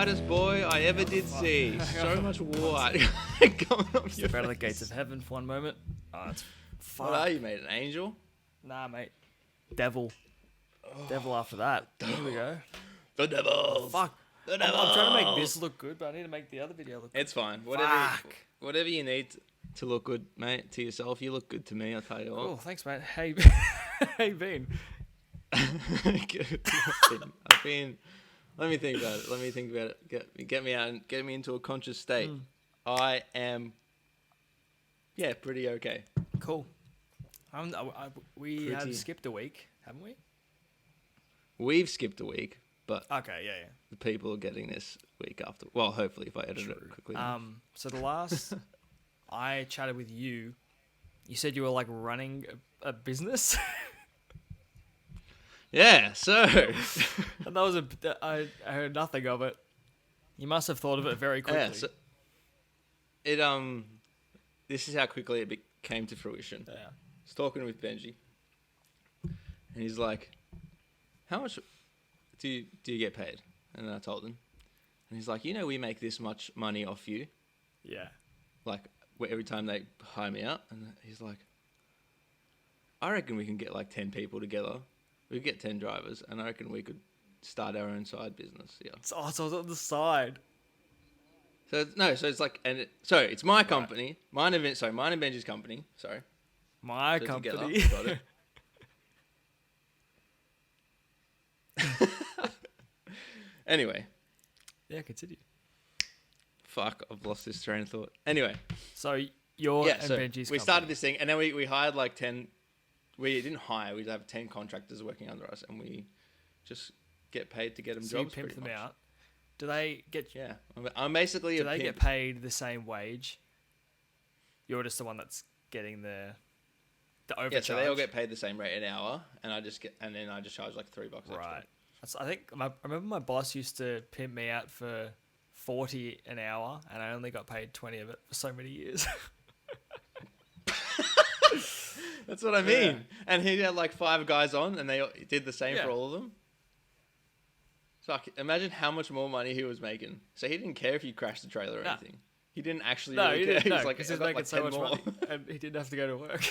whitest boy I ever did see. So much white coming off your Step out of the face. gates of heaven for one moment. Oh, it's fuck. What are you, mate? An angel? Nah, mate. Devil. Devil after that. Here we go. The devil. Fuck. The I'm devil. trying to make this look good, but I need to make the other video look good. It's fine. Fuck. Whatever you need to look good, mate, to yourself. You look good to me, I'll tell you what. Oh, thanks, mate. Hey, hey, Bean. Good. I've been... Let me think about it. Get me out and get me into a conscious state. I am... Yeah, pretty okay. Cool. We Pretty. have skipped a week, haven't we? We've skipped a week, but Okay, yeah. the people are getting this week after. Well, hopefully, if I edit it quickly. So the last I chatted with you, you said you were like running a business. Yeah, so... And that was I heard nothing of it. You must have thought of it very quickly. Yeah, so it this is how quickly it came to fruition. Yeah. I was talking with Benji, and he's like, "How much do you get paid?" And I told him, and he's like, "We make this much money off you, Yeah. like every time they hire me out." And he's like, "I reckon we can get like 10 people together. We could get 10 drivers, and I reckon we could start our own side business." Yeah. So it's on the side. So it's like, it's my company, mine and Benji's company. Sorry, My so company. together, got it. Anyway, Yeah, continue. fuck, I've lost this train of thought. Anyway, So you're and so Benji's we company. started this thing, and then we hired like 10. We didn't hire; we have 10 contractors working under us, and we just get paid to get them So jobs. you pimp pretty them much. out. Do they get? Yeah, I'm basically Do a they pimp. get paid the same wage? You're just the one that's getting the overcharge. Yeah, so they all get paid the same rate an hour, and then I just charge like $3 extra. right. I think I remember my boss used to pimp me out for 40 an hour, and I only got paid 20 of it for so many years. That's what I mean. Yeah. And he had like 5 guys on, and they did the same Yeah. for all of them. So imagine how much more money he was making. So he didn't care if you crashed the trailer or No. anything. He didn't actually No, really he care. didn't. He No, was like, because "I he's got making like so 10 much more." money, and he didn't have to go to work.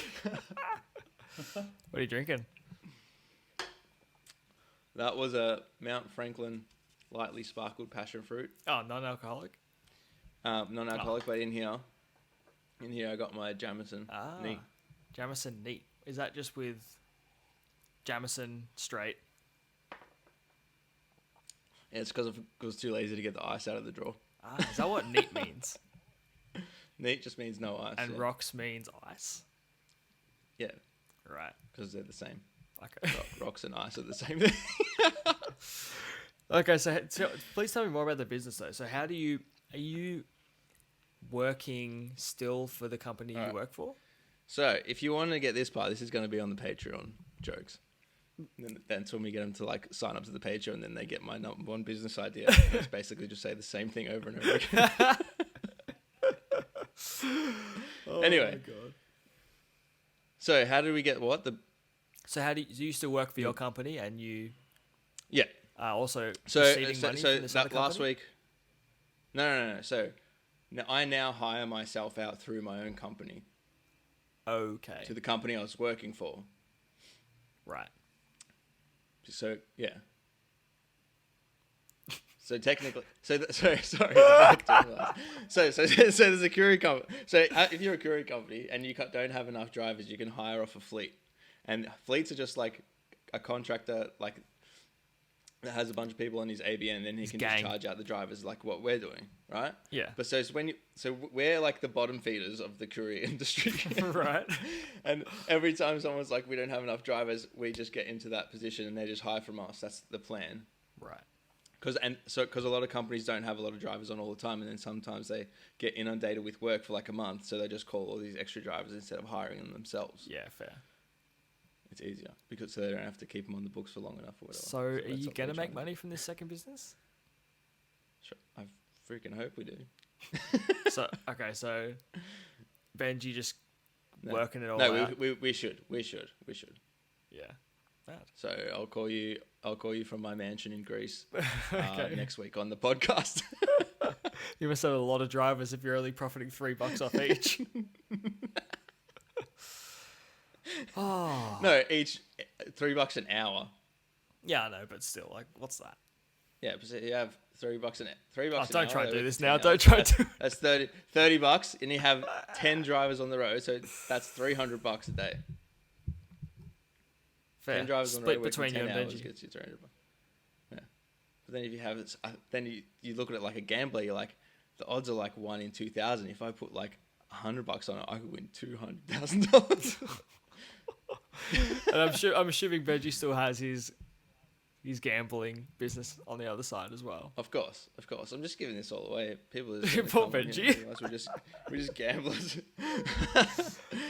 What are you drinking? That was a Mount Franklin lightly sparkled passion fruit. Oh, non-alcoholic. Non-alcoholic, but in here I got my Jameson. Neat. Jameson neat. Is that just with Jameson straight? Yeah, it's because I was too lazy to get the ice out of the drawer. Is that what neat means? Neat just means no ice. And yeah. rocks means ice. Yeah, Right. because they're the same. Okay. Rocks and ice are the same thing. Okay, so please tell me more about the business though. So are you working still for the company you work for? So, if you want to get this part, this is going to be on the Patreon jokes. And that's when we get them to like sign up to the Patreon, and then they get my number one business idea. It's basically just say the same thing over and over again. Anyway, my God. So how did we get what? So you used to work for your company, and you Yeah. also So receiving money from this other that last company? week. No. So I now hire myself out through my own company Okay. to the company I was working for. Right. So yeah. So technically, sorry. So there's a courier company. So if you're a courier company and you don't have enough drivers, you can hire off a fleet, and fleets are just like a contractor like that has a bunch of people on his ABN, and then he can just charge out the drivers like what we're doing, right? Yeah. But so we're like the bottom feeders of the courier industry, Right. And every time someone's like, we don't have enough drivers, we just get into that position, and they just hire from us. That's the plan. Right. Because a lot of companies don't have a lot of drivers on all the time, and then sometimes they get inundated with work for like a month, so they just call all these extra drivers instead of hiring them themselves. Yeah, fair. It's easier because so they don't have to keep them on the books for long enough or whatever. So are that's you what going we're to make trying money from this second business? Sure. I freaking hope we do. So Benji just working it all No, out. we should. Yeah. Mad. So I'll call you from my mansion in Greece Okay. next week on the podcast. You must have a lot of drivers if you're only profiting $3 off each. Oh. No, each $3 an hour. Yeah, I know, but still, like, what's that? Yeah, but you have $3 $3 an hour. Don't try to do they this work now. 10 Don't hours. try to. That's $30, and you have 10 drivers on the road, so that's $300 a day. Fair. 10 drivers on the Split road working between you 10 and hours Benji. gets you $300. Yeah, but then if you have it, then you look at it like a gambler. You're like, the odds are like 1 in 2,000. If I put like $100 on it, I could win $200,000. And I'm assuming Benji still has his gambling business on the other side as well. Of course. I'm just giving this all away. People are just gonna Poor come on here and Benji. realize we're just gamblers.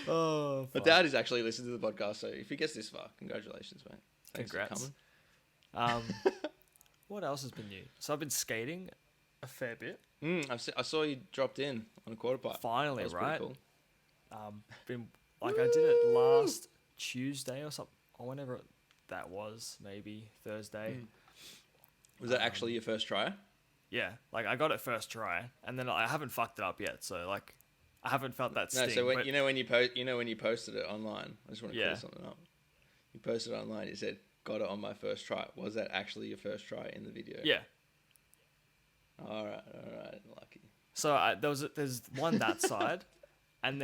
Oh, My dad is actually listening to the podcast, so if he gets this far, congratulations, mate. Thanks Congrats. for coming. What else has been new? So I've been skating a fair bit. I saw you dropped in on a quarter pipe. Finally, That was pretty right? cool. Been like I did it last Tuesday or something, or whenever that was, maybe Thursday. Was that actually your first try? Yeah, like I got it first try, and then I haven't fucked it up yet. So like, I haven't felt that sting. No, so when, but when you posted it online, I just want to clear something up. You posted it online. You said, "Got it on my first try." Was that actually your first try in the video? yeah. All right, lucky. So there's one that side, and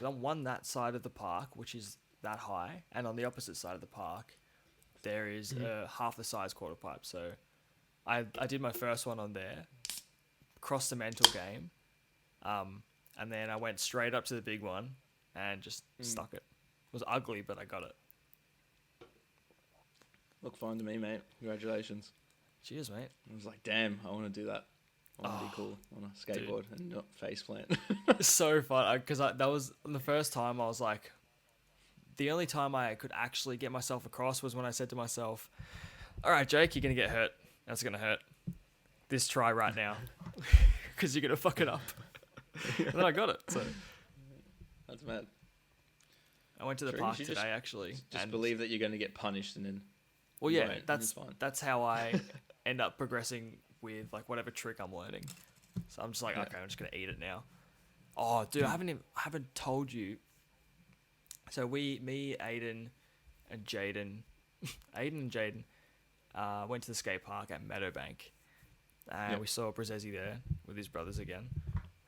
one that side of the park, which is that high, and on the opposite side of the park, there is half the size quarter pipe. So I did my first one on there, crossed the mental game, and then I went straight up to the big one and just stuck it. It was ugly, but I got it. Look fine to me, mate. Congratulations. Cheers, mate. I was like, damn, I want to do that. I want to be cool on a skateboard and not face plant. It's so fun because that was the first time I was like, the only time I could actually get myself across was when I said to myself, all right, Jake, you're going to get hurt. That's going to hurt. This try right now because you're going to fuck it up. And then I got it. So That's mad. I went to the True, park you today, just- actually. Just and believe that you're going to get punished and then... Well, yeah, Right, that's it's fine. that's how I end up progressing with like whatever trick I'm learning. So I'm just like, okay, I'm just gonna eat it now. Oh, dude, I haven't told you. So me, Aiden, and Jaden, went to the skate park at Meadowbank, and we saw Brazesi there with his brothers again.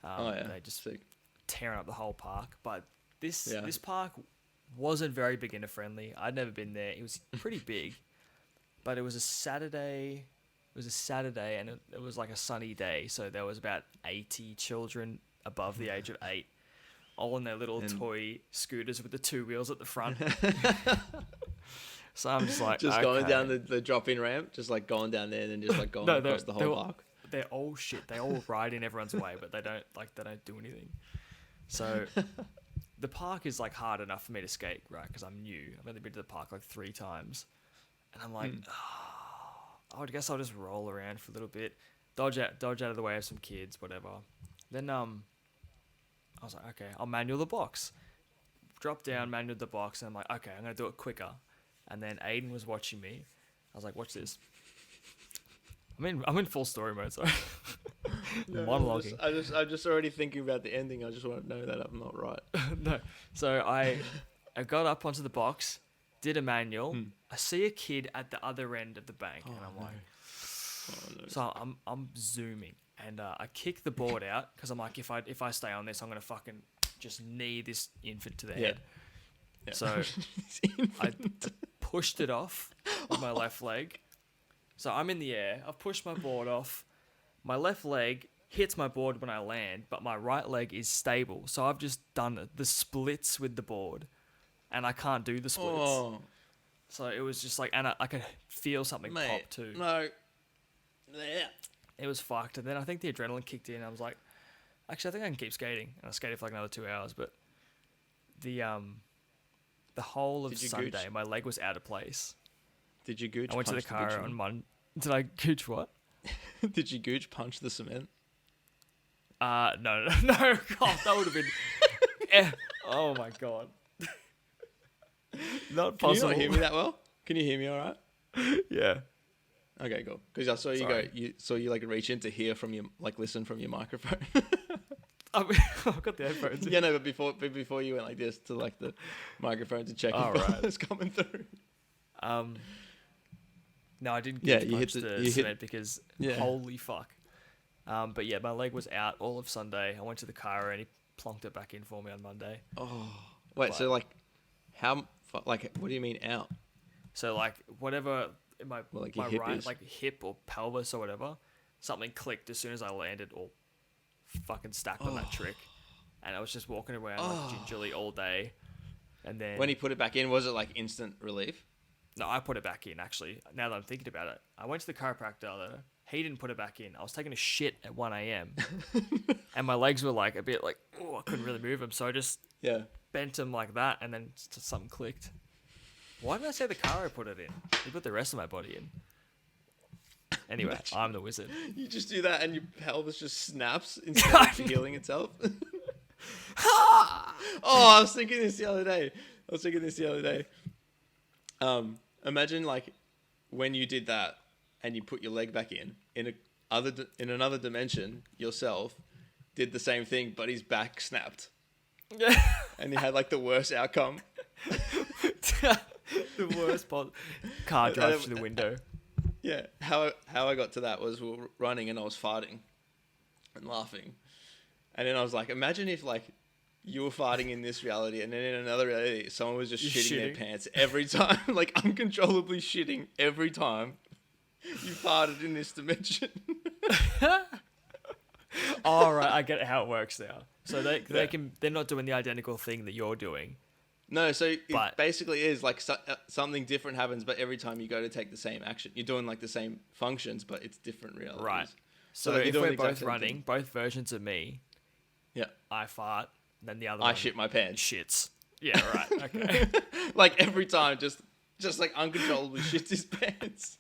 They just Sick. tearing up the whole park. But this park wasn't very beginner friendly. I'd never been there. It was pretty big. But it was a Saturday. And it was like a sunny day. So there was about 80 children above the age of 8, all in their little toy scooters with the 2 wheels at the front. So I'm just like, going down the drop-in ramp, just like going down there and then just like going across the whole park. They're all shit. They all ride in everyone's way, but they don't do anything. So the park is like hard enough for me to skate, right? Because I'm new. I've only been to the park like 3 times. And I'm like, I guess I'll just roll around for a little bit, dodge out of the way of some kids, whatever. Then I was like, okay, I'll manual the box. Drop down, manual the box, and I'm like, okay, I'm gonna do it quicker. And then Aiden was watching me. I was like, watch this. I'm in full story mode, so monologuing. I'm just already thinking about the ending. I just want to know that I'm not right. No, so I got up onto the box, did a manual. I see a kid at the other end of the bank, and I'm like, so I'm zooming, and I kick the board out because I'm like, if I stay on this, I'm gonna fucking just knee this infant to the head. Yeah. So I pushed it off with my left leg. So I'm in the air. I've pushed my board off. My left leg hits my board when I land, but my right leg is stable. So I've just done the splits with the board, and I can't do the splits. Oh. So it was just like, and I could feel something pop too. No. Yeah. It was fucked. And then I think the adrenaline kicked in. I was like, actually, I think I can keep skating. And I skated for like another 2 hours. But the whole of Sunday, gooch? my leg was out of place. Did you gooch? I went to the car on Monday. Did I gooch what? Did you gooch punch the cement? No. God, that would have been. Oh my god. Not possible. Can you not hear me that well? Can you hear me all right? Yeah. Okay, cool. Because I saw you Sorry. you like reach in to hear from your, like listen from your microphone. I've got the headphones in. Yeah, no, but before you went like this to like the microphone to check Oh, if right. it was coming through. No, I didn't Yeah, get to you punch hit the you hit- cement because Yeah. holy fuck. But yeah, my leg was out all of Sunday. I went to the chiro and he plonked it back in for me on Monday. Oh, wait. But- So like, like what do you mean out? So like whatever in my Well, like your my hip right is. like hip or pelvis or whatever, something clicked as soon as I landed or fucking stacked on that trick, and I was just walking around like gingerly all day, and then When he put it back in, was it like instant relief? no, I put it back in actually. Now that I'm thinking about it, I went to the chiropractor though. He didn't put it back in. I was taking a shit at 1 a.m. and my legs were like a bit like I couldn't really move them, so I just Yeah. bent them like that, and then something clicked. Why did I say the chiro put it in? He put the rest of my body in. Anyway, I'm the wizard. You just do that and your pelvis just snaps instead of healing itself. I was thinking this the other day. Imagine like when you did that and you put your leg back in another dimension, yourself did the same thing, but his back snapped. Yeah. And he had like the worst outcome. The worst car drives through the window. Yeah, how I got to that was we were running and I was farting and laughing. And then I was like, imagine if like you were farting in this reality and then in another reality someone was just shitting their pants every time, like uncontrollably shitting every time you farted in this dimension. All right, I get how it works now. So they're not doing the identical thing that you're doing. No, so But- it basically is like something different happens, but every time you go to take the same action, you're doing like the same functions, but it's different realities. Right. So like, you're if doing we're the exact both same running, thing. both versions of me, Yeah. I fart, then the other I one shit my pants. shits. Yeah, right. Okay. Like every time, just like uncontrollably shits his pants.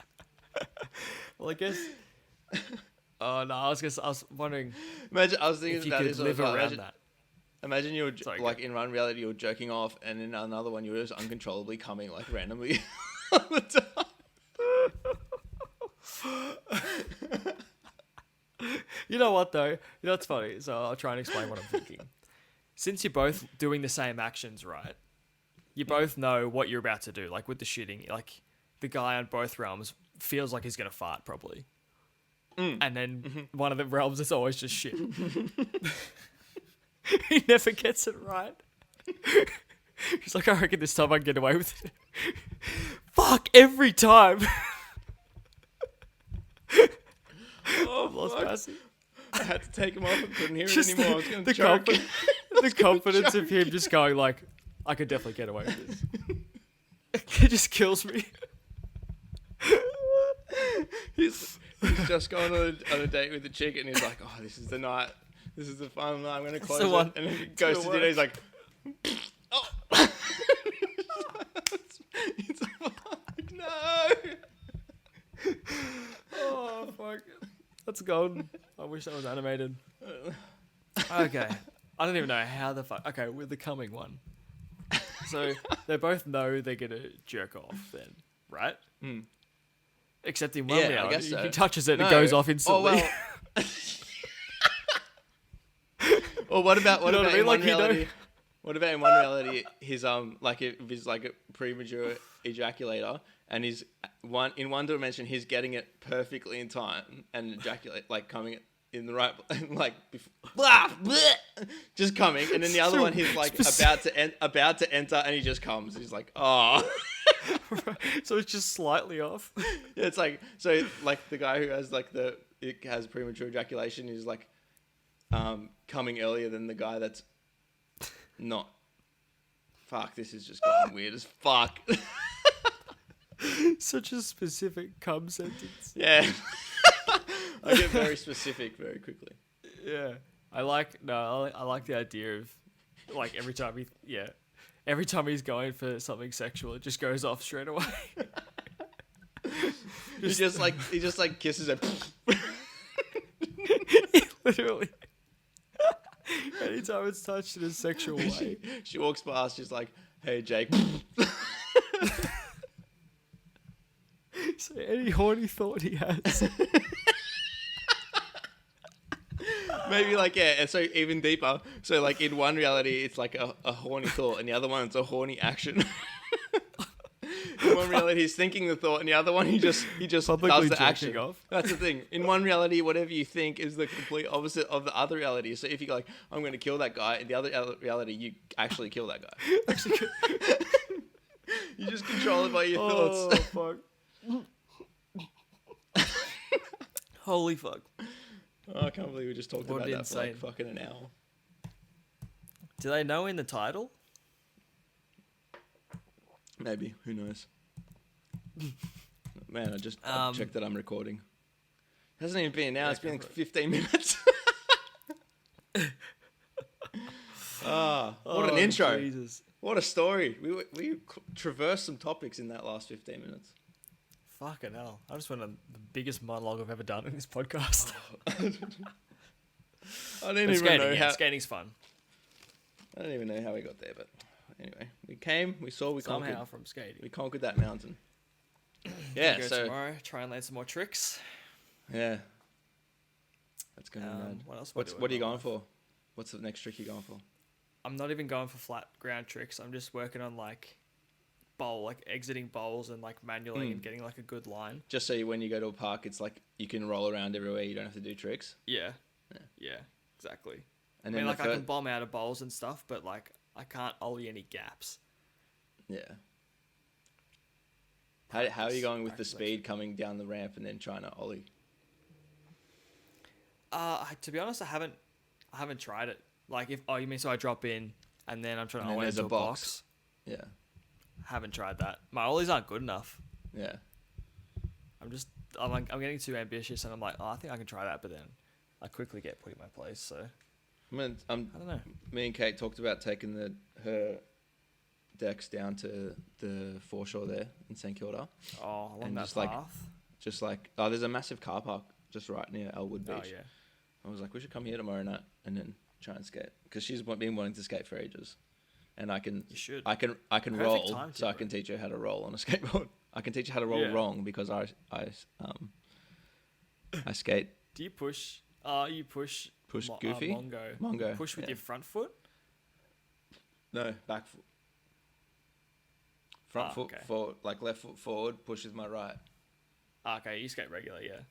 Well, I guess. Oh no, I was wondering Imagine, I was thinking if you about could this. live around that. Imagine you were Sorry, like go. in one reality you were jerking off, and in another one you were just uncontrollably coming like randomly all the time. You know what though? You know what's funny? So I'll try and explain what I'm thinking. Since you're both doing the same actions, right? You both know what you're about to do. Like with the shitting, like the guy on both realms feels like he's gonna fart probably, and then one of the realms is always just shit. He never gets it right. He's like, I reckon this time I can get away with it. Fuck, every time. Oh, Lost fuck. Bassy. I had to take him off and couldn't hear it Just anymore. I was going to the choke. the confidence of him just going like, I could definitely get away with this. It just kills me. He's just gone on a date with a chick, and he's like, "Oh, this is the night. This is the fun night. I'm going to close the it." one. And then he goes to gonna dinner. He's work. like, "Oh, it's fuck, no." Oh fuck, that's gone. I wish that was animated. Okay, I don't even know how the fuck. Okay, with the coming one. So they both know they're gonna jerk off then, right? Except in one Yeah, I reality, guess so. he touches it and No. it goes off instantly. Oh, well. Or what about You know what I mean? in one Like, you know- reality? What about in one reality? His like if he's like a premature ejaculator, and he's in one dimension he's getting it perfectly in time and ejaculate like coming in the right like blah, just coming, and then the other So one he's like specific. about to enter and he just comes. He's like, oh. So it's just slightly off. Yeah, it's like so like the guy who has like it has premature ejaculation is like coming earlier than the guy that's not. Fuck, this is just gotten weird as fuck. Such a specific cum sentence. Yeah. I get very specific very quickly. Yeah, I like the idea of like every time he's going for something sexual, it just goes off straight away. He just like kisses her. Literally. Anytime it's touched in a sexual way. She walks past, she's like, "Hey, Jake." Any horny thought he has. Maybe like, yeah, and so even deeper. So like in one reality, it's like a horny thought, and the other one, it's a horny action. In one reality, he's thinking the thought, and the other one, he just Publicly does the action. jerking off. That's the thing. In one reality, whatever you think is the complete opposite of the other reality. So if you go like, I'm going to kill that guy, in the other reality, you actually kill that guy. You just control it by your thoughts. Fuck. Holy fuck. Oh, I can't believe we just talked What about that insane. for like fucking an hour. Do they know in the title? Maybe. Who knows? Man, I just checked that I'm recording. It hasn't even been an hour. It's been like 15 minutes. What an intro. Jesus. What a story. We traversed some topics in that last 15 minutes. Fucking hell. I just went on the biggest monologue I've ever done in this podcast. I don't even know how... Skating's fun. I don't even know how we got there, but anyway. We came, we saw, we Somehow conquered. from skating. We conquered that mountain. Yeah, Go so... tomorrow, try and land some more tricks. Yeah. That's going to be mad. What else? What are you going for? What's the next trick you're going for? I'm not even going for flat ground tricks. I'm just working on like exiting bowls and like manually and getting like a good line. Just so when you go to a park, it's like you can roll around everywhere. You don't have to do tricks. Yeah, exactly. And I then mean, like I can bomb out of bowls and stuff, but like I can't ollie any gaps. Yeah. How are you going with the speed coming down the ramp and then trying to ollie? To be honest, I haven't tried it. Like you mean so I drop in and then I'm trying to ollie into a box? Yeah. Haven't tried that. My ollies aren't good enough. Yeah. I'm getting too ambitious and I'm like, I think I can try that, but then I quickly get put in my place. So I don't know. Me and Kate talked about taking her decks down to the foreshore there in St Kilda. Oh, along and that path. There's a massive car park just right near Elwood Beach. Oh yeah. I was like, we should come here tomorrow night and then try and skate because she's been wanting to skate for ages, and I can roll, so I can teach her how to roll on a skateboard. I can teach her how to roll wrong because I skate. Do you push? You push. Push goofy. Mongo. Push with your front foot. No, back foot. Front foot forward, like left foot forward. Push with my right. Okay, you skate regular, yeah.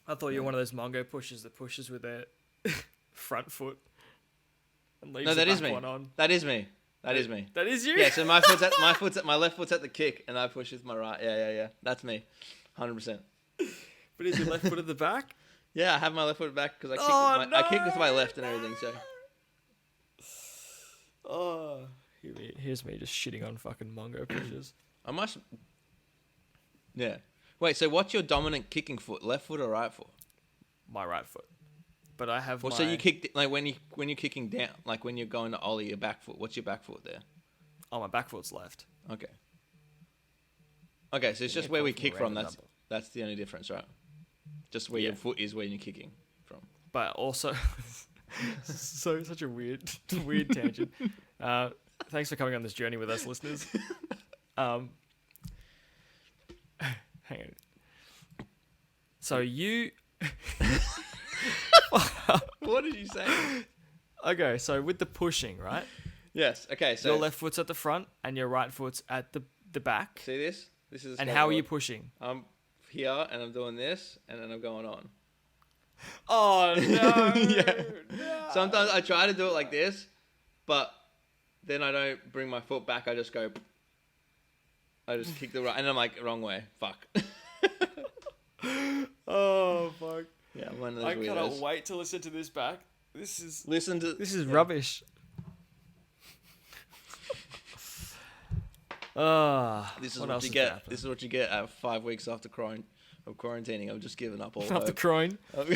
I thought you were one of those Mongo pushers that pushes with their front foot and leaves the back one on. That is me. That is me. That is you? Yeah, so my left foot's at the kick and I push with my right. Yeah. That's me. 100%. But is your left foot at the back? Yeah, I have my left foot back because I kick with my left and everything, so. Oh, here's me just shitting on fucking Mongo pushers. I must. Yeah. Wait, so what's your dominant kicking foot? Left foot or right foot? My right foot. But I have so you kick like when you're kicking down, like when you're going to ollie your back foot. What's your back foot there? Oh, my back foot's left. Okay. Okay, so it's just where we kick from. That's the only difference, right? Just where your foot is where you're kicking from. But also, such a weird tangent. Thanks for coming on this journey with us, listeners. Hang on. So you... What did you say? Okay, so with the pushing, right? Yes. Okay, so... Your left foot's at the front and your right foot's at the back. See this? This is... And how are you pushing? I'm here and I'm doing this and then I'm going on. Oh, no. Yeah. No. Sometimes I try to do it like this, but then I don't bring my foot back. I just go... I just kick the right... And I'm like, wrong way. Fuck. Oh, fuck. Yeah, I'm one of those I weirdos. cannot wait to listen to this back. This is rubbish. This is what you get. This is what you get 5 weeks after quarantining. I've just given up all hope. After groin. I've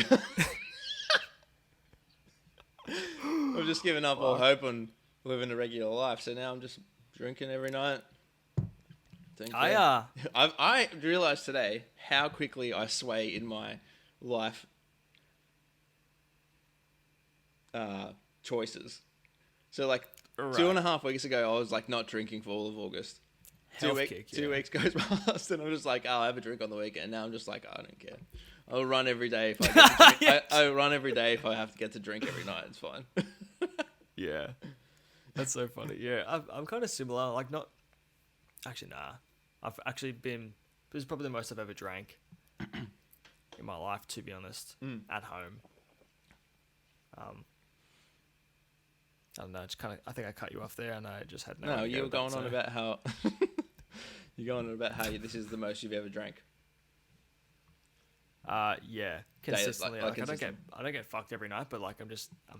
just given up all hope on living a regular life. So now I'm just drinking every night. I realized today how quickly I sway in my life choices. So like 2.5 weeks ago, I was like not drinking for all of August. Health kick, two weeks goes past, and I'm just like, oh, I'll have a drink on the weekend. Now I'm just like, oh, I don't care. I'll run every day if I get to drink. I'll run every day if I have to get to drink every night. It's fine. Yeah, that's so funny. Yeah, I'm kind of similar. Like, not actually, nah. I've actually been. This is probably the most I've ever drank in my life, to be honest. At home. I don't know. It's kind of. I think I cut you off there, and I just had no. You were going on about how. You're going on about how this is the most you've ever drank. Yeah, consistently. Like, consistent. I don't get fucked every night, but like I'm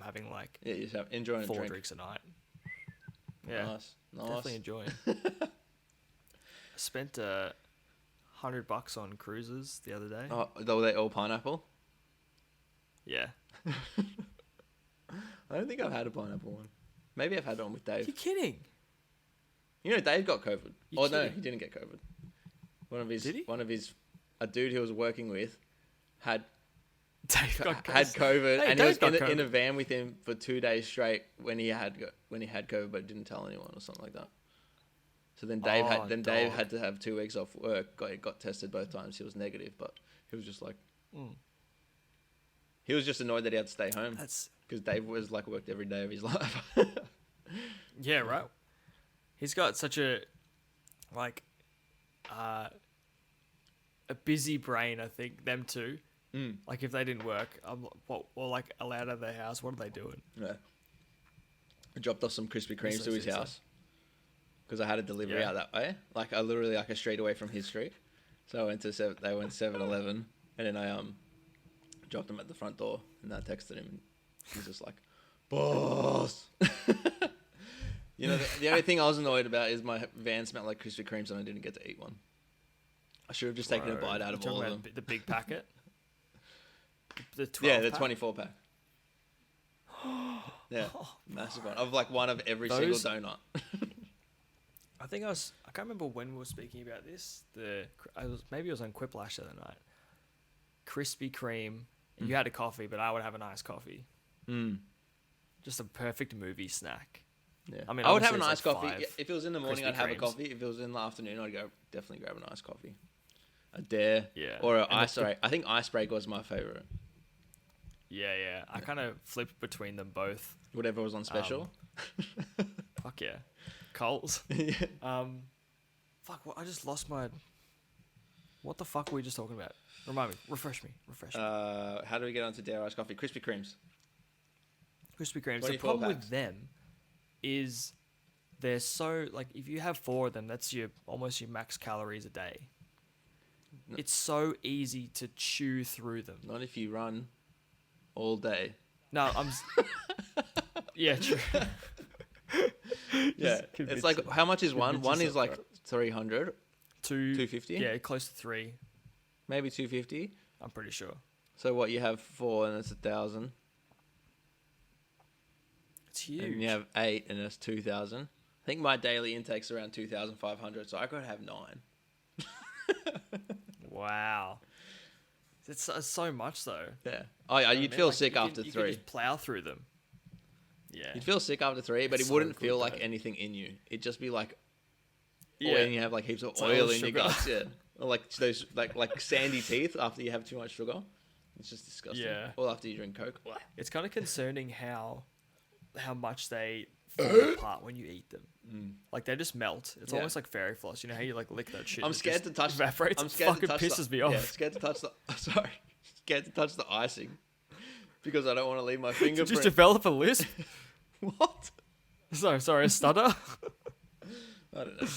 having like you're just enjoying 4 a drink. drinks a night. Yeah, nice. Definitely enjoying. I spent $100 on cruises the other day. Oh, were they all pineapple? Yeah. I don't think I've had a pineapple one. Maybe I've had one with Dave. You're kidding. You know, Dave got COVID. You're no, kidding. he didn't get COVID. Did he? A dude he was working with had Dave got COVID, Hey, and he was Dave got in a COVID. van with him for 2 days straight when he had COVID, but didn't tell anyone or something like that. So then Dave Dave had to have 2 weeks off work. Got tested both times. He was negative, but he was just like, he was just annoyed that he had to stay home. Because Dave was like worked every day of his life. Yeah, right. He's got such a a busy brain. I think them two. Like if they didn't work, like allowed out of their house. What are they doing? Yeah. I dropped off some Krispy Kremes to his house because I had a delivery out that way. Like I literally like a street away from his street. So I went to 7-Eleven, and then I dropped him at the front door, and I texted him. And he's just like, boss. You know, the only thing I was annoyed about is my van smelled like Krispy Kremes, and I didn't get to eat one. I should have just taken a bite out of all of them. The big packet. The 12 Yeah, the pack? 24 pack. Yeah, massive one. Of like one of every single donut. I think I can't remember when we were speaking about this. Maybe it was on Quiplash the other night. Krispy Kreme. You had a coffee, but I would have an iced coffee. Just a perfect movie snack. Yeah. I mean, I would have an obviously iced it's coffee. like If it was in the morning, Krispy I'd have a Kremes. coffee. If it was in the afternoon, I'd go definitely grab an iced coffee. A Dare. Yeah. Or an ice. Sorry, I think Icebreaker was my favorite. Yeah. I kind of flipped between them both. Whatever was on special. Fuck yeah. Coles. Yeah. Fuck, I just lost my... What the fuck were we just talking about? Remind me. Refresh me. How do we get onto Dare iced coffee? Krispy Kremes. Krispy Kremes. The 24 problem packs. with them is they're so... Like, if you have 4 of them, that's almost your max calories a day. No. It's so easy to chew through them. Not if you run all day. No, yeah, true. Yeah. It's like, how much is one? One is like 300. 250? Yeah, close to 3. Maybe 250. I'm pretty sure. So what, you have 4 and it's 1,000. It's huge. And you have 8 and it's 2,000. I think my daily intake's around 2,500, so I could have 9. Wow. It's so much though. Yeah. Oh yeah, you'd feel sick after you 3. could just plow through them. Yeah. You'd feel sick after 3, but It's it wouldn't so feel good, like though. anything in you. It'd just be like, Yeah. and you have like heaps of It's like oil all in your sugar. guts. Yeah. Or like those like sandy teeth after you have too much sugar. It's just disgusting. Yeah. Or after you drink Coke. It's kind of concerning how much they fall apart when you eat them. Like they just melt. It's Yeah. almost like fairy floss. You know how you like lick that shit? I'm and it scared just to touch. evaporates. I'm It scared fucking to touch pisses the, me off. Yeah, scared to touch the. Sorry, scared to touch the icing because I don't want to leave my fingerprint. Just develop a lisp. What? Sorry, a stutter. I don't know.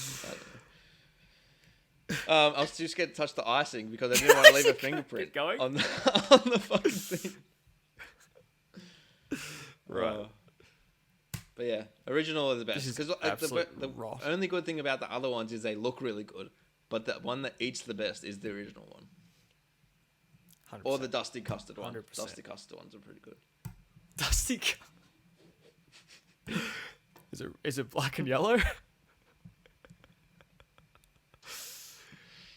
I was too scared to touch the icing because I didn't want to leave a fingerprint Keep going. on the fucking thing. Right. But yeah, original are the best. This is Because absolute the rot. only good thing about the other ones is they look really good, but the one that eats the best is the original one. 100%. Or the dusty custard one. 100%. Dusty custard ones are pretty good. Dusty. Is it black and yellow?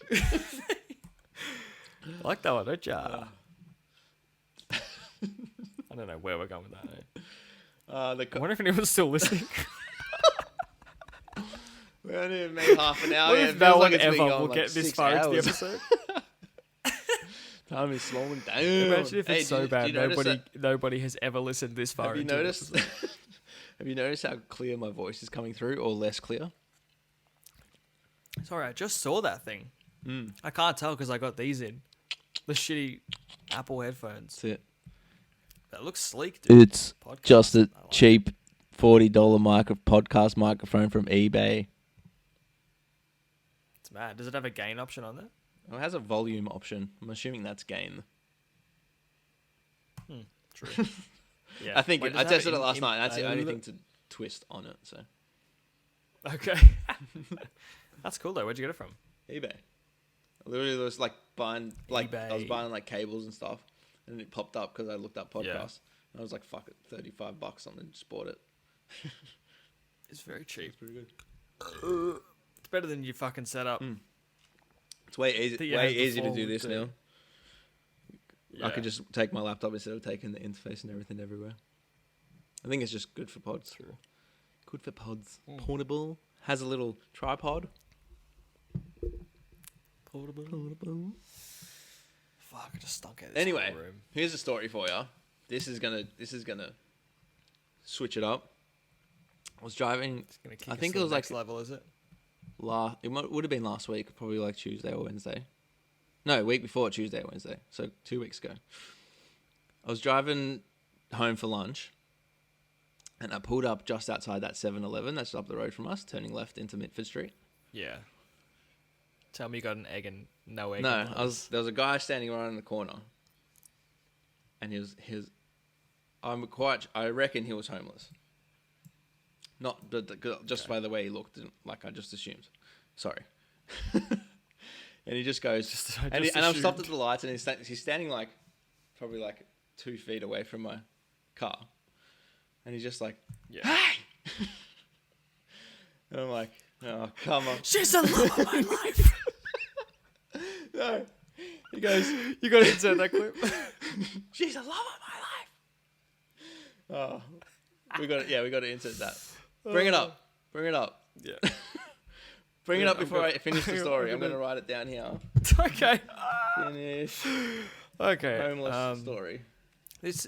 I like that one, don't ya? I don't know where we're going with that. Eh? I wonder if anyone's still listening. Where only even made half an hour. What Yeah, if it no feels one like it's been ever going will like get this 6 far into the hours. episode? Time is slowing down. Imagine if Hey, it's so bad, you notice nobody has ever listened this far have you into an noticed? episode. Have you noticed how clear my voice is coming through, or less clear? Sorry, I just saw that thing. I can't tell because I got these in. The shitty Apple headphones. That's it. That looks sleek, dude. It's Podcast. just a I like cheap $40 podcast microphone from eBay. It's mad. Does it have a gain option on there? Oh, it has a volume option. I'm assuming that's gain. True. Yeah. I think Wait, I does have tested it last night. That's the only look- thing to twist on it. So Okay. That's cool though. Where'd you get it from? eBay. I literally was like buying I was eBay. buying like cables and stuff, and it popped up because I looked up podcasts. Yeah. And I was like, "Fuck it, $35 something." Just bought it. It's very cheap. Pretty good. It's better than your fucking setup. It's way easy. That you Way had easier to before do with this the- now. I Yeah. could just take my laptop instead of taking the interface and everything everywhere. I think it's just good for pods. True. Good for pods. Portable. Has a little tripod. Portable. Fuck, I just stunk at this Anyway, whole room. here's a story for you. This is gonna switch it up. I was driving. It's gonna kick I us think to it the was like next level, is it? it would have been last week, probably like Tuesday or Wednesday. No, week before, Tuesday or Wednesday. So 2 weeks ago. I was driving home for lunch, and I pulled up just outside that 7-Eleven that's up the road from us, turning left into Mitford Street. Yeah. Tell me you got an egg and no egg. No, in the there was a guy standing right in the corner, and I reckon he was homeless. Not just by the way he looked, like I just assumed. Sorry. And he just goes, and I've stopped at the lights, and he's standing like probably like 2 feet away from my car, and he's just like, Yeah. "Hey!" And I'm like, "Oh, come on." She's the love of my life. No. He goes, You got to insert that clip. "She's the love of my life." Oh, we got to insert that. Bring it up. Yeah. Bring it Yeah, up before I finish the story. I'm I'm going to gonna- write it down here. Okay. Finish Okay. homeless story. This.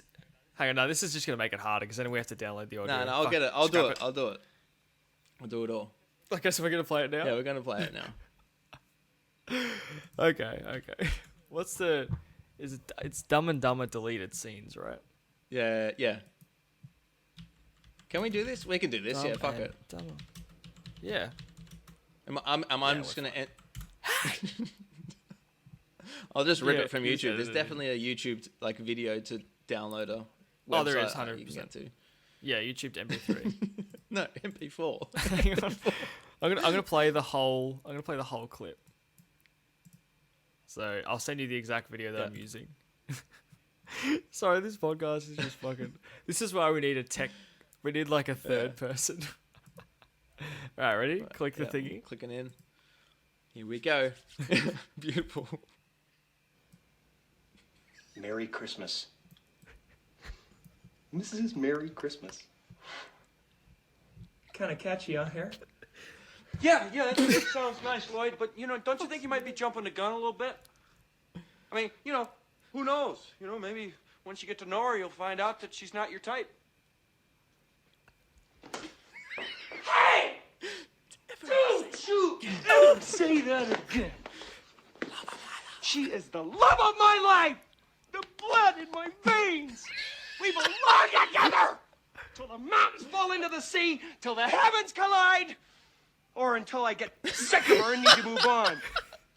Hang on. No, this is just gonna make it harder because then we have to download the audio. No, I'll Fuck, get it. I'll do scrap it. I'll do it. I'll do it all. Okay, so we're gonna play it now. Yeah, we're going to play it now. Okay. What's the? Is it? It's Dumb and Dumber deleted scenes, right? Yeah. Can we do this? We can do this. Yeah, Dumb fuck and it. Dumber. Yeah. I'm just going to... I'll just rip Yeah, it from just YouTube. There's edit it. definitely a YouTube like video to download a Oh, there website is, that you can 100%. get to. Yeah, YouTube to MP3. No, MP4. Hang on. I'm gonna play the whole. I'm gonna play the whole clip. So I'll send you the exact video that I'm using. Sorry, this podcast is just fucking. This is why we need a tech. We need like a third person. All right, ready? Click the Yeah, thingy. Clicking in. Here we go. Beautiful. Merry Christmas. Mrs. Merry Christmas. Kind of catchy, huh, Hair? Yeah, that sounds nice, Lloyd, but, don't you think you might be jumping the gun a little bit? I mean, who knows? Maybe once you get to know her, you'll find out that she's not your type. Hey! Don't you ever say that again. She is the love of my life! The blood in my veins! We belong together! Till the mountains fall into the sea, till the heavens collide, or until I get sick of her and need to move on.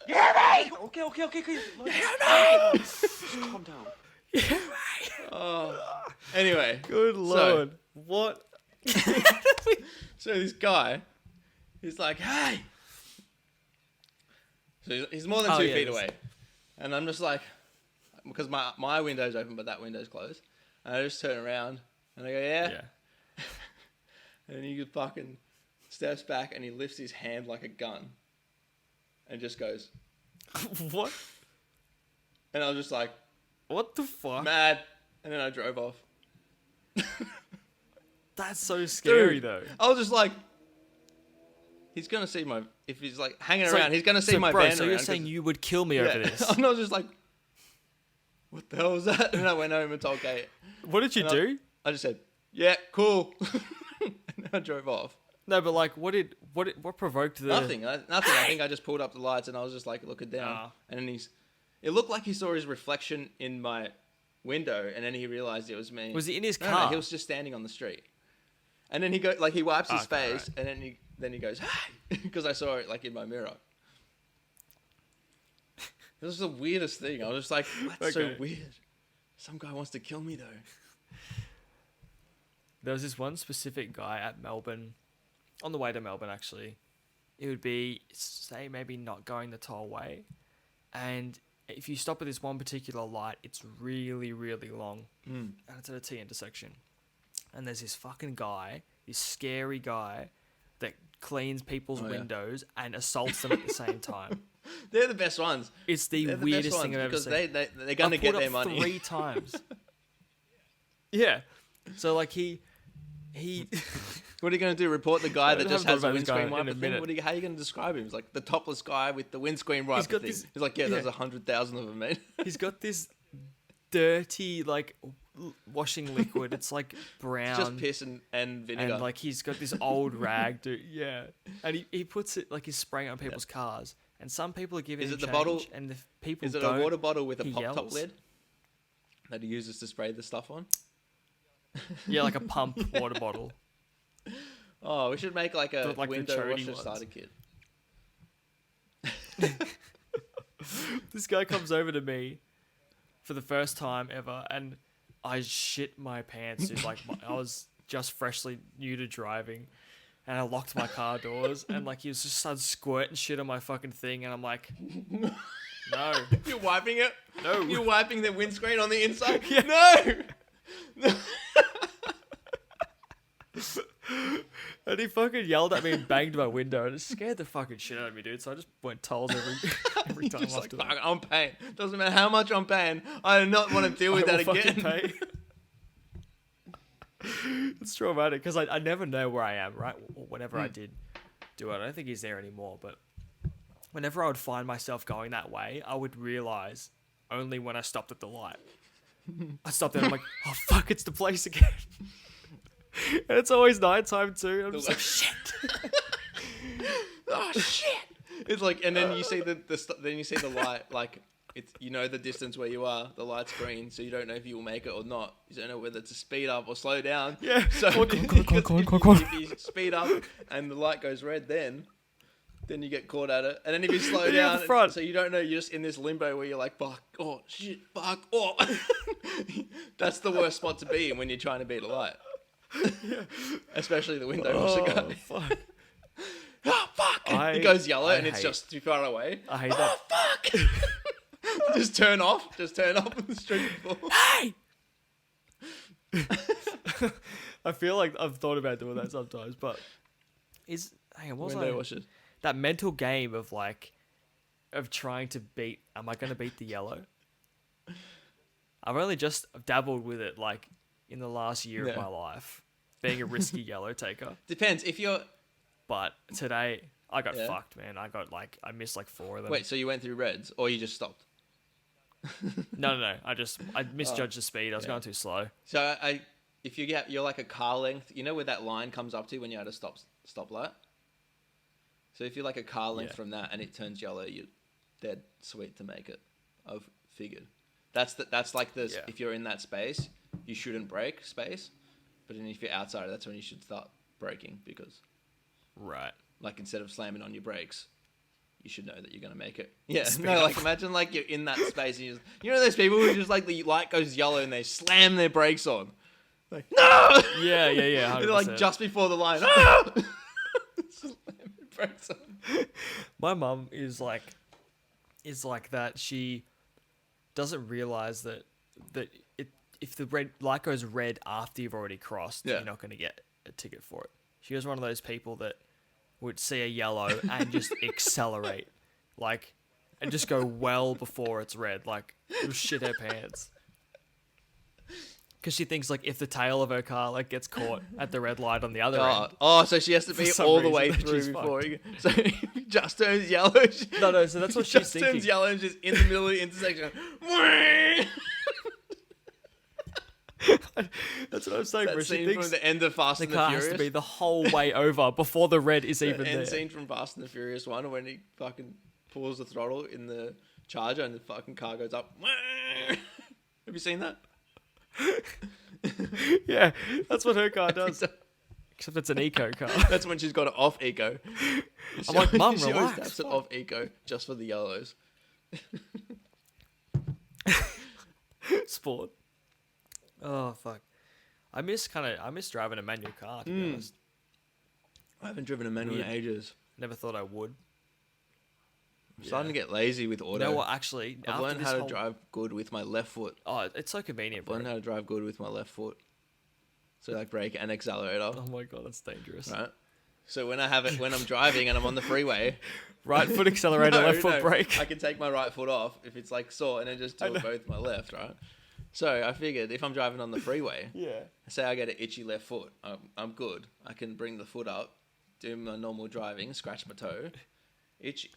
You hear me? Okay. You hear me? Just calm down. Anyway. Good lord. What? So this guy, he's like, "Hey!" So he's more than Oh, 2 yeah, feet this- away. And I'm just like, because my window's open, but that window's closed. And I just turn around and I go, "Yeah." Yeah. And he fucking steps back and he lifts his hand like a gun. And just goes, What? and I was just like, What the fuck? mad. And then I drove off. That's so scary Dude, though. I was just like, he's gonna see my. If he's like hanging So- around, he's gonna see so, my bro, van so around. you're saying 'cause- you would kill me over this? I'm not just like, what the hell was that? And I went home and told Kate. What did you And do? I just said, yeah, cool. And I drove off. No, but like, what provoked the... Nothing. Nothing. I think I just pulled up the lights and I was just like looking down. Ah. And then it looked like he saw his reflection in my window, and then he realized it was me. Was he in his No, car? he was just standing on the street. And then he wipes his Okay, face, and then he goes, hey, because I saw it like in my mirror. This was the weirdest thing. I was just like, that's so Okay. weird. Some guy wants to kill me though. There was this one specific guy at Melbourne, on the way to Melbourne actually. It would be, say, maybe not going the tollway. And if you stop at this one particular light, it's really, really long. And it's at a T intersection. And there's this fucking guy, this scary guy, that cleans people's Oh, yeah. windows and assaults them at the same time. They're the best ones. It's the They're the weirdest best thing I've ones ever because seen. they're gonna I've get pulled their up money. 3 times. Yeah. So like he What are you going to do? Report the guy I that just haven't has thought the about this guy windscreen in a wiper thing? minute. How are you going to describe him? He's like the topless guy with the windscreen wiper got thing. this- He's like, yeah, there's yeah. 100,000 of them, mate. he's got this dirty like washing liquid. It's like brown. It's just piss and vinegar. And like he's got this old rag, dude. Yeah, and he puts it like he's spraying it on people's cars, and some people are giving Is him it the change, bottle- and the people Is it don't. a water bottle with a he pop-top yells. lid that he uses to spray the stuff on? Yeah, like a pump water bottle. Oh, we should make like a But like the window chody washer ones. starter kit. This guy comes over to me for the first time ever, and I shit my pants, dude. Like I was just freshly new to driving, and I locked my car doors, and like he was just started squirting shit on my fucking thing, and I'm like, no, You're wiping it? no. You're wiping the windscreen on the inside? Yeah. No! And he fucking yelled at me and banged my window, and it scared the fucking shit out of me, dude. So I just went tolls every time Just like, after fuck, that. I'm paying. Doesn't matter how much I'm paying. I do not want to deal with I that will fucking again. pay. It's traumatic because I never know where I am, right? Whenever I did do it, I don't think he's there anymore. But whenever I would find myself going that way, I would realize only when I stopped at the light. I stopped there and I'm like, oh fuck, it's the place again. And it's always nighttime too. I'm just like, shit. Oh shit! It's like, and then you see then you see the light, like it's the distance where you are. The light's green, so you don't know if you will make it or not. You don't know whether to speed up or slow down. Yeah. So Come on. if you speed up and the light goes red, then you get caught at it. And then if you slow Then you're at down, the front. so you don't know, you're just in this limbo where you're like, fuck, oh shit, fuck, oh. That's the worst spot to be in when you're trying to beat a light. Especially the window washer Oh, guy. fuck. Oh fuck! I- It goes yellow I and it's hate- just too far away. I hate Oh that. fuck! Just turn off on the street before. Hey! I feel like I've thought about doing that sometimes, but hang on, what was Window I? washers. That mental game of trying to beat. Am I going to beat the yellow? I've only just dabbled with it like in the last year of Yeah. my life, being a risky yellow taker. Depends if you're. But today I got Yeah. fucked, man. I missed like 4 of them. Wait, so you went through reds or you just stopped? No. I misjudged the speed. I was yeah. going too slow. So if you're like a car length, you know where that line comes up to when you're at a stoplight. So if you're like a car length Yeah. from that and it turns yellow, you're dead sweet to make it. I've figured. That's like this. Yeah. If you're in that space, you shouldn't brake space. But then if you're outside, that's when you should start braking because, Right. like, instead of slamming on your brakes, you should know that you're gonna make it. Yeah. Speed No, up. like imagine like you're in that space and you know those people who just like the light goes yellow and they slam their brakes on. Like no. Yeah. They're like 100%. just before the line. Ah! Slam their brakes on. My mum is like that. She doesn't realize that if the red light goes red after you've already crossed, Yeah. you're not going to get a ticket for it. She was one of those people that would see a yellow and just accelerate, like, and just go well before it's red, like, it'll shit her pants. Because she thinks like if the tail of her car like gets caught at the red light on the other end. So she has to be some all the reason, way then through she's before. So if it just turns yellow. No, so that's what she's just thinking. turns yellow and she's in the middle of the intersection. That's what I'm saying, bro. That She scene thinks from the end of Fast the and the car Furious. has to be the whole way over before the red is even The end there. scene from Fast and the Furious 1 when he fucking pulls the throttle in the Charger and the fucking car goes up. Have you seen that? Yeah, that's what her car does. Except it's an eco car. That's when she's got it off eco. I'm like, Mum, she always relax. taps it off eco just for the yellows. Sport. Oh fuck. I miss driving a manual car, to be honest. I haven't driven a manual in Weird. ages. Never thought I would. I'm starting to get lazy with auto. You know what, actually, I've after learned this how to whole- drive good with my left foot. Oh, it's so convenient, I've bro. learned how to drive good with my left foot. So like brake and accelerator, Oh my god, that's dangerous. right? So when I'm driving and I'm on the freeway, Right foot accelerator, left foot brake. I can take my right foot off if it's like sore and then just do it both with my left, right? So I figured if I'm driving on the freeway, Yeah. say I get an itchy left foot, I'm good. I can bring the foot up, do my normal driving, scratch my toe, itchy,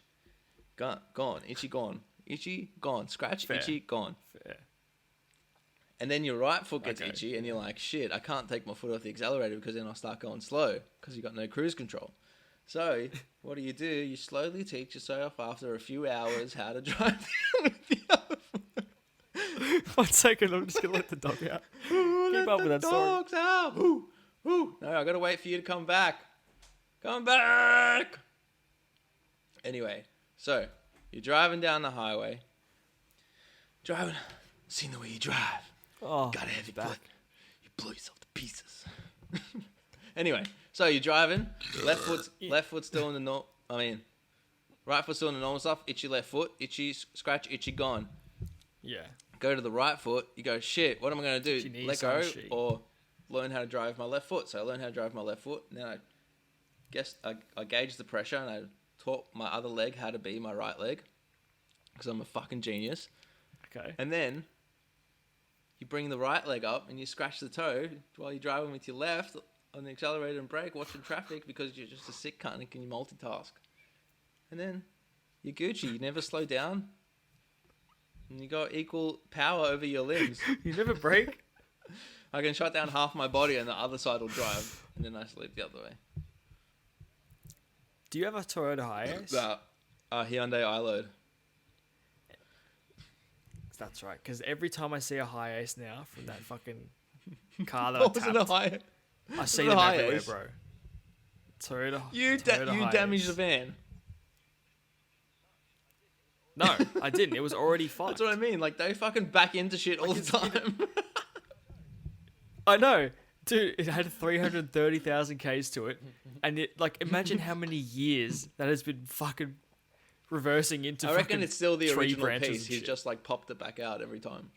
gone, itchy, gone, itchy, gone, scratch, Fair. itchy, gone. Fair. And then your right foot gets Okay. itchy and you're like, shit, I can't take my foot off the accelerator because then I'll start going slow because you've got no cruise control. So what do? You slowly teach yourself after a few hours how to drive with the other foot. 1 second, I'm just gonna let the dog out. Keep up with that story. Dogs out. Ooh, ooh. No, I gotta wait for you to come back. Come back. Anyway, so you're driving down the highway. Seen the way you drive. Oh, Got a heavy back. foot. You blow yourself to pieces. Anyway, so you're driving. Left foot's still in the normal. Right foot's still in the normal stuff. Itchy left foot. Itchy scratch. Itchy gone. Yeah. Go to the right foot. You go, shit. What am I gonna do? She needs Let go some shit. or learn how to drive my left foot. So I learned how to drive my left foot. And then I gauged the pressure and I taught my other leg how to be my right leg because I'm a fucking genius. Okay. And then you bring the right leg up and you scratch the toe while you're driving with your left on the accelerator and brake, watching traffic because you're just a sick cunt and can you multitask. And then you're Gucci. You never slow down. And you got equal power over your limbs. You never brake? I can shut down half my body and the other side will drive. And then I sleep the other way. Do you have a Toyota Hiace? Hyundai iLoad. That's right, because every time I see a Hiace now from that fucking car that What I was it a tapped, high? I see the them Hiace? everywhere, bro. Toyota. You Toyota damaged Hiace. the van. No, I didn't. It was already fucked. That's what I mean. Like, they fucking back into shit all the time. I know, dude. It had 330,000 Ks to it, and it like imagine how many years that has been fucking reversing into. I reckon fucking it's still the tree original branches piece. and He's shit. just like popped it back out every time.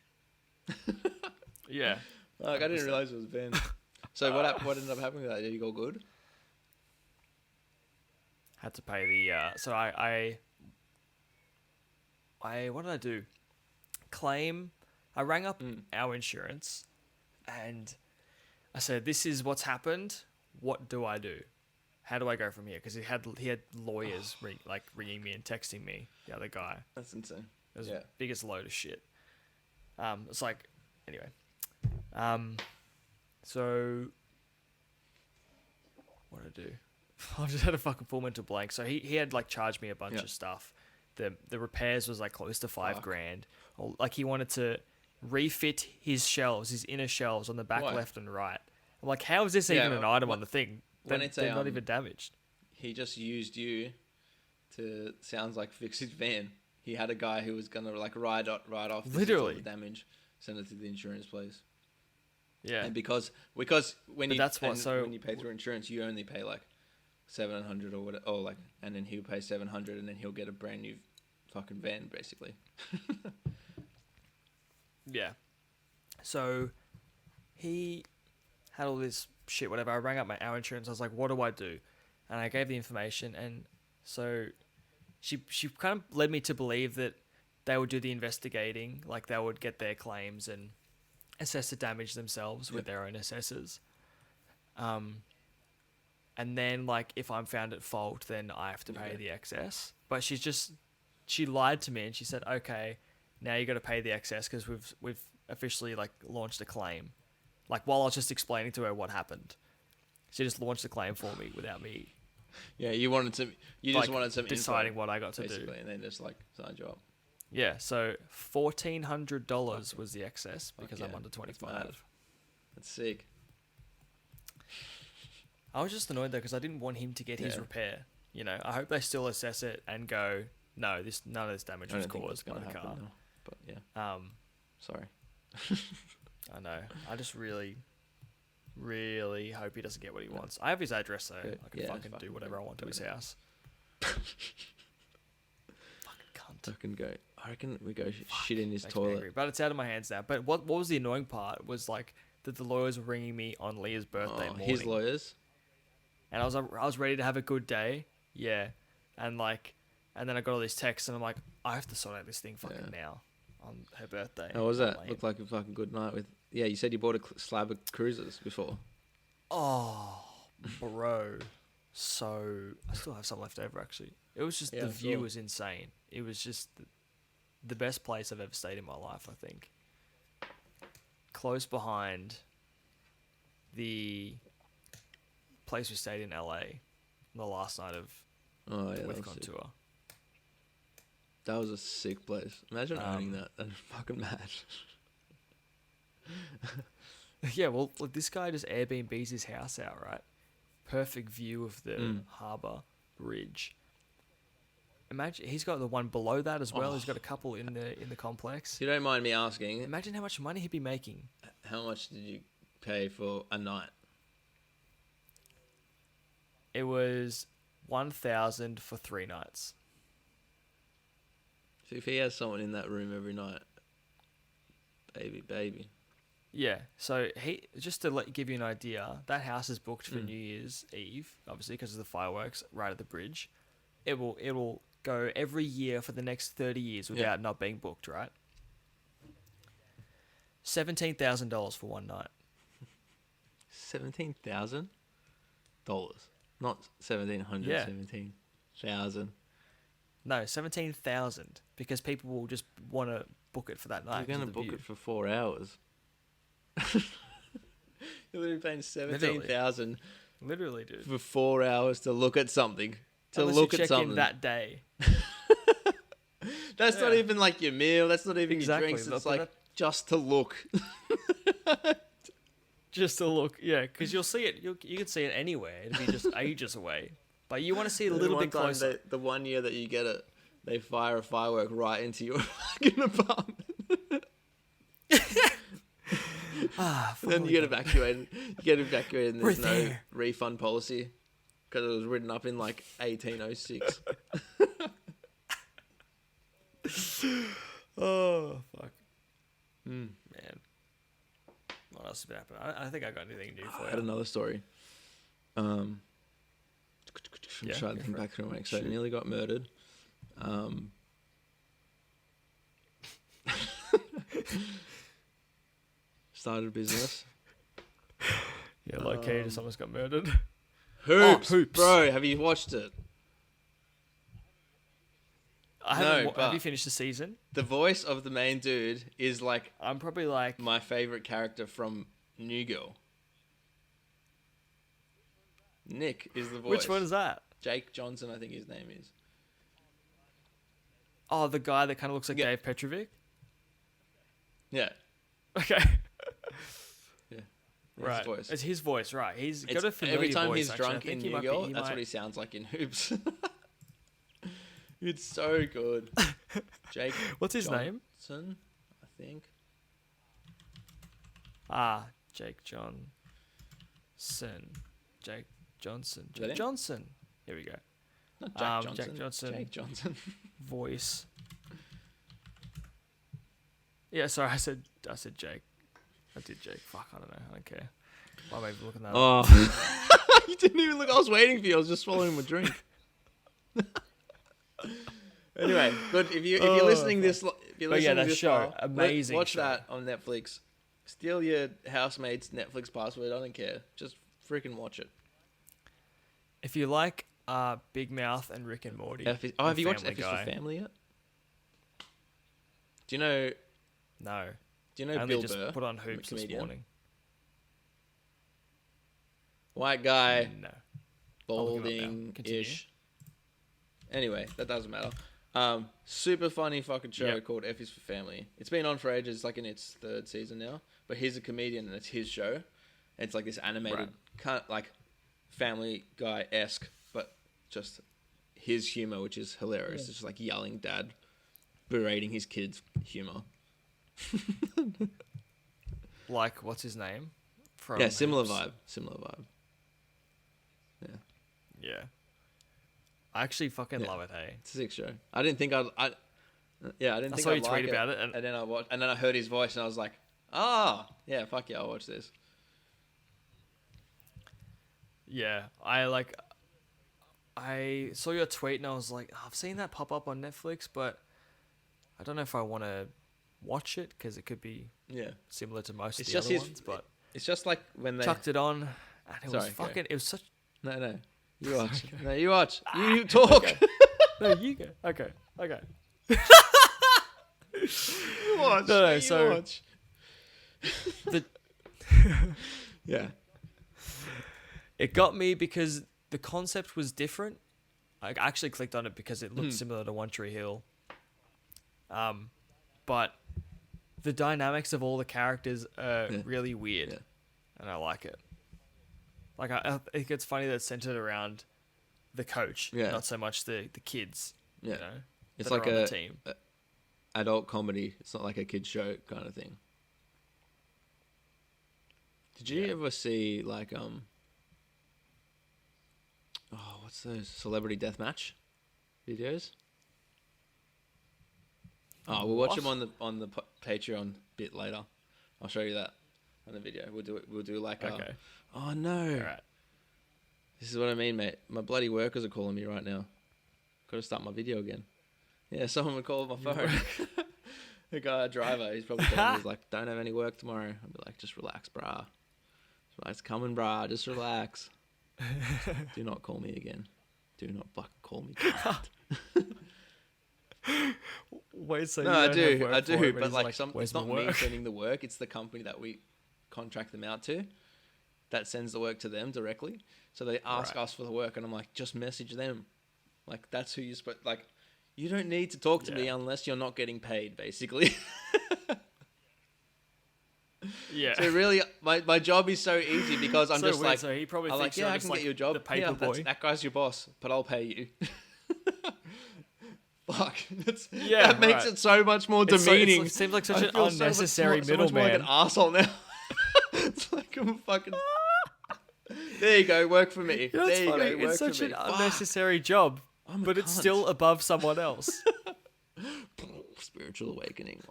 Yeah. Like, I didn't realize it was Ben. So what ended up happening with that? Did you go good? Had to pay the so I what did I do? Claim. I rang up our insurance and I said, "This is what's happened. What do I do? How do I go from here?" Because he had lawyers ringing me and texting me. The other guy. That's insane. It was Yeah. the biggest load of shit. It's like anyway. So what did I do? I just had a fucking full mental blank. So he had like charged me a bunch of stuff. The repairs was like close to $5,000. Or, like he wanted to refit his shelves, his inner shelves on the back Why? left and right. I'm like, how is this Yeah, even an item on the thing? when They're, it's a, they're not um, even damaged. He just used you to, sounds like, fix his van. He had a guy who was gonna like ride off this is all Literally. the damage, send it to the insurance place. Yeah. And because when But that's what- so- when you pay through insurance, you only pay like $700 or whatever, or like, and then he'll pay $700, and then he'll get a brand new fucking van, basically. Yeah. So he had all this shit, whatever. I rang up our insurance. I was like, what do I do? And I gave the information. And so she kind of led me to believe that they would do the investigating. Like they would get their claims and assess the damage themselves with their own assessors. And then, like, if I'm found at fault, then I have to pay the excess. But she lied to me and she said, okay, now you got to pay the excess because we've officially, like, launched a claim. Like, while I was just explaining to her what happened, she just launched a claim for me without me. Yeah, you just wanted some deciding info, what I got to basically, do. and then just like signed you up. Yeah, so $1,400 was the excess because I'm under That's 25. mad. That's sick. I was just annoyed though because I didn't want him to get his repair. You know, I hope they still assess it and go, no, none of this damage was caused by the car. No. But yeah, sorry. I know. I just really, really hope he doesn't get what he wants. I have his address though. Good. I can fucking do whatever I want to his house. Fucking cunt. Fucking go. I reckon we go shit in his Makes me toilet. angry. But it's out of my hands now. But what was the annoying part was like that the lawyers were ringing me on Leah's birthday morning. His lawyers. And I was ready to have a good day, yeah, and then I got all these texts, and I'm like, I have to sort out this thing fucking now, on her birthday. How was that? Looked like a fucking good night with. Yeah, you said you bought a slab of cruisers before. Oh, bro, so I still have some left over actually. It was just the view was insane. It was just the best place I've ever stayed in my life. I think. Close behind the place we stayed in LA the last night of the WithCon tour. That was a sick place. Imagine owning that. That's fucking mad. Yeah, well, look, this guy just Airbnbs his house out, right? Perfect view of the harbour bridge. Imagine he's got the one below that as well. He's got a couple in the complex. If you don't mind me asking, Imagine how much money he'd be making. how much did you pay for a night? It was 1,000 for 3 nights. So if he has someone in that room every night, baby. Yeah, so just to give you an idea, that house is booked for New Year's Eve, obviously because of the fireworks right at the bridge. It will go every year for the next 30 years without not being booked, right? $17,000 for one night. $17,000, not 1,700. Yeah. 17,000. No, 17,000 because people will just want to book it for that night. You're gonna book it for 4 hours. You're literally paying 17,000 Literally, dude. for 4 hours to look at something. Unless look you at check something in that day. That's not even like your meal. That's not even your drinks. But It's like just to look. Just to look, yeah, because you'll see it. You can see it anywhere. It'd be just ages away. But you want to see it a little bit closer. The 1 year that you get it, they fire a firework right into your fucking apartment. Then you get evacuated. And there's no refund policy because it was written up in like 1806. Oh fuck, man! What else has been happening? I think I got anything new for I you. had another story. I'm trying to think back through my next. So I nearly got murdered. Started a business. Yeah, like Katie, someone's got murdered. Hoops, Hoops. bro. Have you watched it? I haven't. No, Have you finished the season? The voice of the main dude is like I'm probably like my favorite character from New Girl. Nick is the voice. Which one is that? Jake Johnson, I think his name is. Oh, the guy that kind of looks like Dave Petrovic. Yeah. Okay. Yeah. Right. His voice. It's his voice, right? He's got a familiar every time voice, he's actually. drunk in New Girl, that's what he sounds like in Hoops. It's so good. Jake. What's his name? Johnson, I think. Jake Johnson. Jake Johnson. Is that Jake him? Johnson. Here we go. Not Jack Johnson. Jack Johnson. Jake Johnson. Voice. Yeah, sorry, I said Jake. I did Jake. Fuck, I don't know. I don't care. Why am I even looking that up? Oh. You didn't even look. I was waiting for you. I was just swallowing my drink. Anyway, good. If you're listening this, if you're listening that this show, far, amazing watch show. that on Netflix. Steal your housemate's Netflix password. I don't care. Just freaking watch it. If you like Big Mouth and Rick and Morty. Have you watched F is for Family yet? Do you know? No. Do you know I only Bill just Burr? put on the Hoops this comedian? morning. White guy, No. balding-ish. Anyway, that doesn't matter. Super funny fucking show called F is for Family. It's been on for ages. It's like in its 3rd season now. But he's a comedian and it's his show. It's like this animated, kind of like Family Guy-esque, but just his humor, which is hilarious. It's just like yelling dad, berating his kids humor. Like, what's his name? From Yeah, similar Hoops. vibe. Similar vibe. Yeah. Yeah. I actually fucking Yeah. love it, hey. It's a sick show. I didn't think I didn't think saw I'd you like tweet it. about it, and then I watched, and then I heard his voice, and I was like, "Ah, yeah, fuck yeah, I'll watch this." Yeah, I saw your tweet and I was like, I've seen that pop up on Netflix, but I don't know if I want to watch it because it could be Yeah, similar to most It's of the just other his- ones. But it's just like when they chucked it on, and it was Sorry, go. fucking. It was such. no, you watch, no, you watch, you talk, No, you go. Okay. you watch, No, you so- watch. The, Yeah, it got me because the concept was different. I actually clicked on it because it Hmm. looked similar to One Tree Hill. But the dynamics of all the characters are really weird, Yeah. and I like it. Like I think it's funny that it's centered around the coach, not so much the kids. Yeah. You know, It's that like are on a- the team. adult comedy. It's not like a kid show kind of thing. Did you ever see like what's those celebrity deathmatch videos? Oh, we'll watch them on the Patreon bit later. I'll show you that on the video. We'll do it. We'll do like Okay. oh no! All right. This is what I mean, mate. My bloody workers are calling me right now. Got to start my video again. Yeah, someone would call my phone. The guy, driver, he's probably calling me. He's like, "Don't have any work tomorrow." I'll be like, "Just relax, brah. It's coming, brah. Just relax. Do not call me again. Do not fucking call me." Wait, so No, you I don't have do, work I for do. it, But he's like, where's it's not my me work? sending the work. It's the company that we contract them out to that sends the work to them directly. So they ask us for the work, and I'm like, just message them. Like that's who you like. You don't need to talk to me unless you're not getting paid, basically. Yeah. So really, my job is so easy because I'm So just weird, like, so he probably I'm thinks like, you're yeah, I just can like get you a job. the paper Yeah, boy. that guy's your boss, but I'll pay you. Fuck. Yeah, that makes right. it so much more It's demeaning. it seems like such I an feel so much unnecessary so much more like an middleman. asshole now. It's like I'm fucking. There you go, work for me. You know, it's there you funny. go, work It's such for an me. Fuck. unnecessary job, I'm a but it's cunt. still above someone else. Spiritual awakening.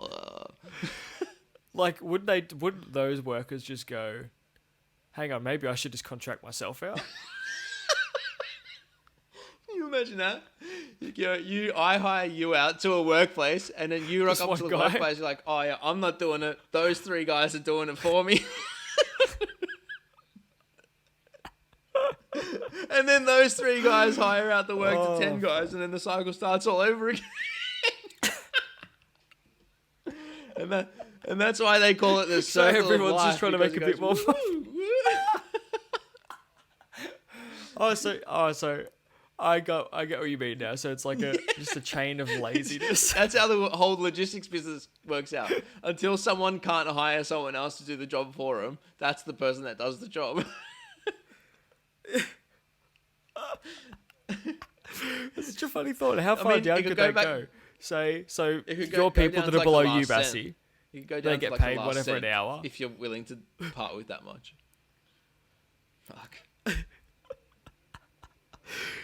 Like, wouldn't those workers just go, hang on, maybe I should just contract myself out? Can you imagine that? I hire you out to a workplace, and then you rock Just up one to the guy. workplace. You're like, "Oh yeah, I'm not doing it. Those 3 guys are doing it for me." And then those 3 guys hire out the work to 10 guys, and then the cycle starts all over again. and that's why they call it the So circle of everyone's life, just trying to because make a it bit more goes, money. "Woo, woo." So I get what you mean now. So it's like just a chain of laziness. That's how the whole logistics business works out. Until someone can't hire someone else to do the job for them, that's the person that does the job. It's such a funny thought. How far mean, down it could could go they back- go? So It could your go people down that to are like below the you, last cent. Bassy, You could go They down to get like the paid last whatever an cent hour. if you're willing to part with that much. Fuck.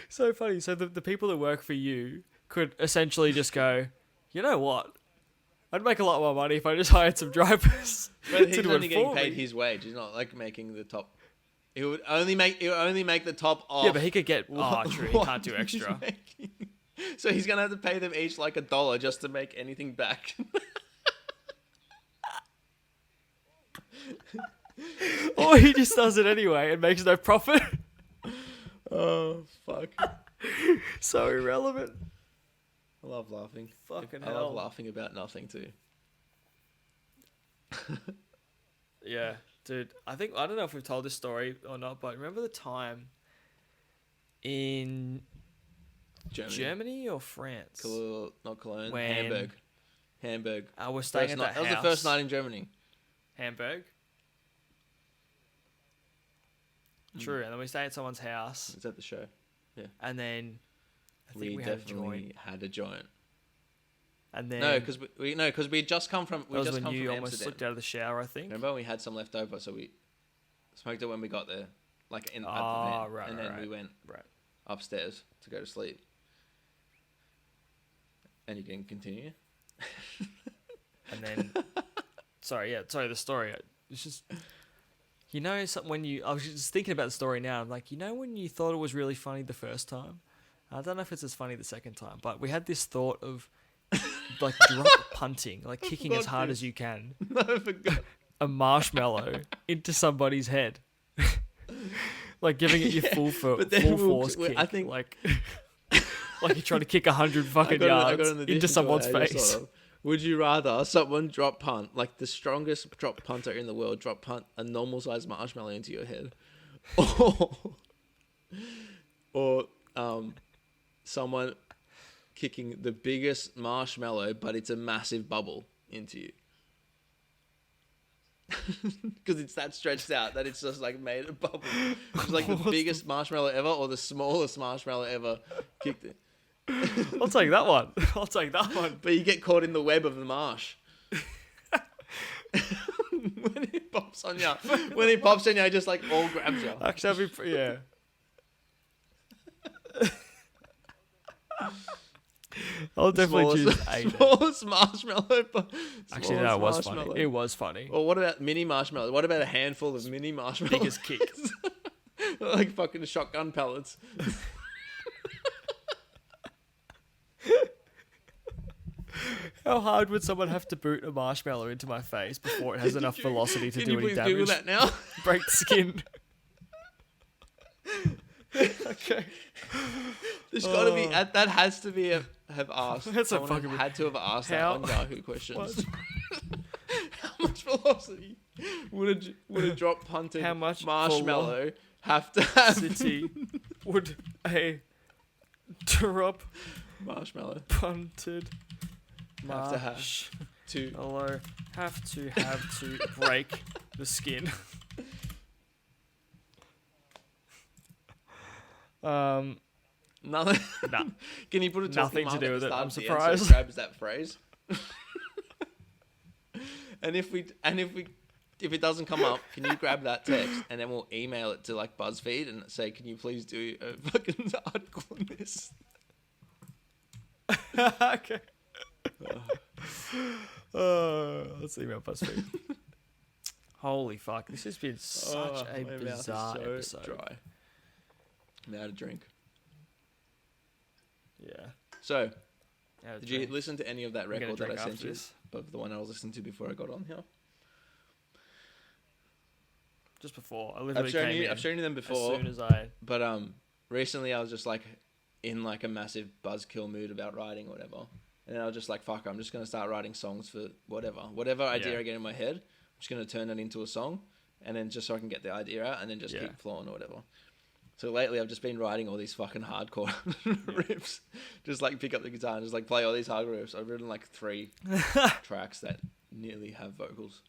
so funny. So the people that work for you could essentially just go, you know what? I'd make a lot more money if I just hired some drivers But to he's do only it getting for paid me. his wage. He's not like making the top. It would only make the top off. Yeah, but he could get. Oh, true. He what can't do he's extra. making. So he's gonna have to pay them each like $1 just to make anything back. Or he just does it anyway and makes no profit. Oh, fuck. So irrelevant. I love laughing. Fucking I love hell. laughing about nothing too. Yeah, dude. I don't know if we've told this story or not, but remember the time in Germany or France? Not Cologne. When- Hamburg. I was staying at that That was house. the first night in Germany. Hamburg. True, and then we stayed at someone's house, It's at the show. and then I think we had a definitely joint, had a joint. and then No, because we just come from that was just when come you from almost Amsterdam. slipped out of the shower. I think. Remember, we had some left over, so we smoked it when we got there, like at the Ah, van, right, and right, then we right. went Right. upstairs to go to sleep. And you can continue. And then, sorry, the story. It's just, I was just thinking about the story now. I'm like, when you thought it was really funny the first time, I don't know if it's as funny the second time, but we had this thought of like drop punting, like kicking as hard as you can, No, I forgot. a marshmallow into somebody's head, like giving it your But then full force kick. I think like you're trying to kick 100 fucking yards into someone's face. Would you rather someone drop punt, like the strongest drop punter in the world, drop punt a normal sized marshmallow into your head, or someone kicking the biggest marshmallow, but it's a massive bubble into you? Because it's that stretched out that it's just like made a bubble. It's like the biggest marshmallow ever or the smallest marshmallow ever kicked it. I'll take that one. I'll take that one. But you get caught in the web of the marsh. When he pops on you, he just like all grabs you. Actually, yeah. I'll definitely choose Aiden. Smallest marshmallow. Actually, no, it was funny. It was funny. Or what about mini marshmallow? What about a handful of mini marshmallows? Biggest kick. Like fucking shotgun pellets. How hard would someone have to boot a marshmallow into my face before it has enough velocity to Can do you any please damage? Google that now? Break the skin. Okay. There's got to be that has to be have asked. That's a Someone fucking- had to have asked How- that on Yahoo questions. What? How much velocity would a drop punted How much marshmallow have to have? City would a drop Marshmallow punted have to have marshmallow have to break the skin. nothing. Nah. Can you put a Nothing talking to do mark with at it. the I'm start of the end surprised. so it grabs that phrase. and if it doesn't come up, can you grab that text and then we'll email it to like BuzzFeed and say, can you please do a fucking article on this? Okay. Let's email BuzzFeed. Holy fuck! This has been such a my mouth is bizarre so episode. Dry. I'm out of drink. Yeah. So, Out of did you drink. listen to any of that I'm gonna record that I drink sent after you? this. Of the one I was listening to before I got on here? Just before I literally came in. I've shown you them before. As soon as I. But recently I was just like in like a massive buzzkill mood about writing or whatever. And then I was just like, fuck, I'm just going to start writing songs for whatever idea Yeah. I get in my head. I'm just going to turn that into a song. And then just so I can get the idea out and then just Yeah. keep flowing or whatever. So lately I've just been writing all these fucking hardcore riffs. Just like pick up the guitar and just like play all these hard riffs. I've written like 3 tracks that nearly have vocals.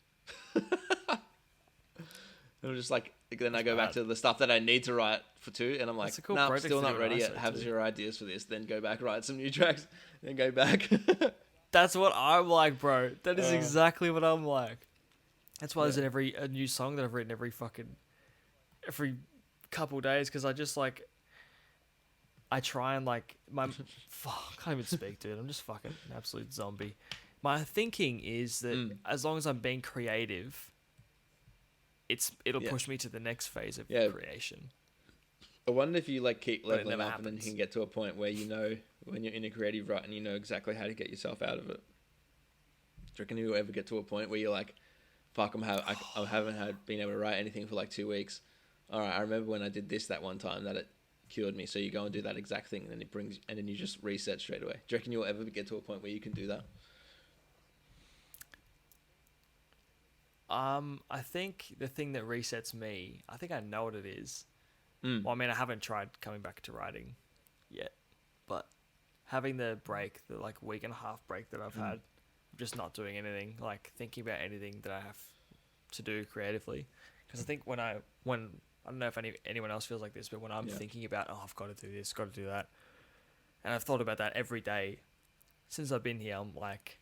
And I'm just like, then I go back to the stuff that I need to write for 2, and I'm like, That's a cool nah, project still to not do ready an yet. ISO Have too. 0 ideas for this. Then go back, write some new tracks, then go back. That's what I'm like, bro. That is exactly what I'm like. That's why there's a new song that I've written every couple days, because I just like, I try and like I can't even speak, dude. I'm just fucking an absolute zombie. My thinking is that as long as I'm being creative, it'll push me to the next phase of creation. I wonder if you like keep But it leveling never up and then you happens. can get to a point where you know when you're in a creative rut and you know exactly how to get yourself out of it. Do you reckon you'll ever get to a point where you're like, fuck, I haven't been able to write anything for like 2 weeks. All right, I remember when I did this that one time that it cured me. So you go and do that exact thing, and then you just reset straight away. Do you reckon you'll ever get to a point where you can do that? I think the thing that resets me, I think I know what it is. Well, I mean, I haven't tried coming back to writing yet, but having the break, the like week and a half break that I've had, just not doing anything, like thinking about anything that I have to do creatively. Because I think when I don't know if anyone else feels like this, but when I'm thinking about, oh, I've got to do this, got to do that, and I've thought about that every day since I've been here, I'm like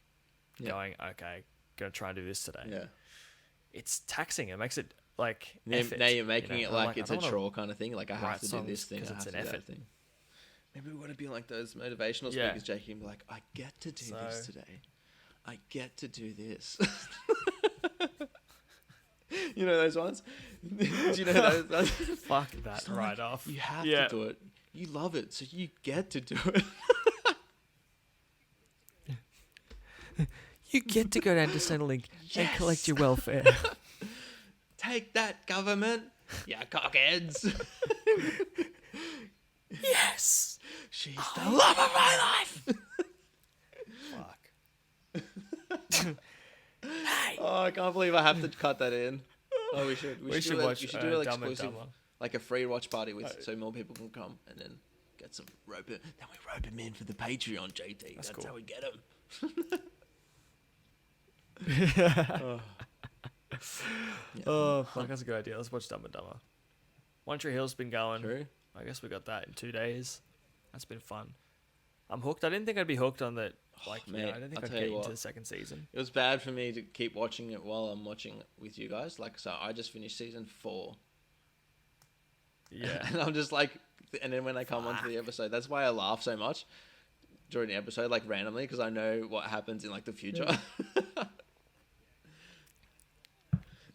going, okay, gonna try and do this today. Yeah. It's taxing. It makes it like effort, now you're making it like it's a chore chore kind of thing. Like I have to do this thing. I have it's to an do effort. that thing. Maybe we want to be like those motivational speakers, Jackie, and be like, I get to do this today. I get to do this. You know those ones? Do you know those ones? Fuck that right off. You have to do it. You love it, so you get to do it. You get to go down to Centrelink and collect your welfare. Take that, government. You cockheads. Yes. She's the love of my life. Fuck. Hey. Oh, I can't believe I have to cut that in. Oh, we should. We should watch. We should do an Dumb and exclusive, Dumber. like a free watch party so more people can come, and then get some rope. Then we rope him in for the Patreon, JT. That's cool. how we get him. Oh, fuck, that's a good idea. Let's watch Dumb and Dumber. One Tree Hill's been going. True. I guess we got that in 2 days. That's been fun. I'm hooked. I didn't think I'd be hooked on that. Like, mate, I don't think I'll I'd tell get you into what. the second season. It was bad for me to keep watching it while I'm watching it with you guys. Like, so I just finished season 4. Yeah. And I'm just like, and then when I come onto the episode, that's why I laugh so much during the episode, like randomly, because I know what happens in like the future.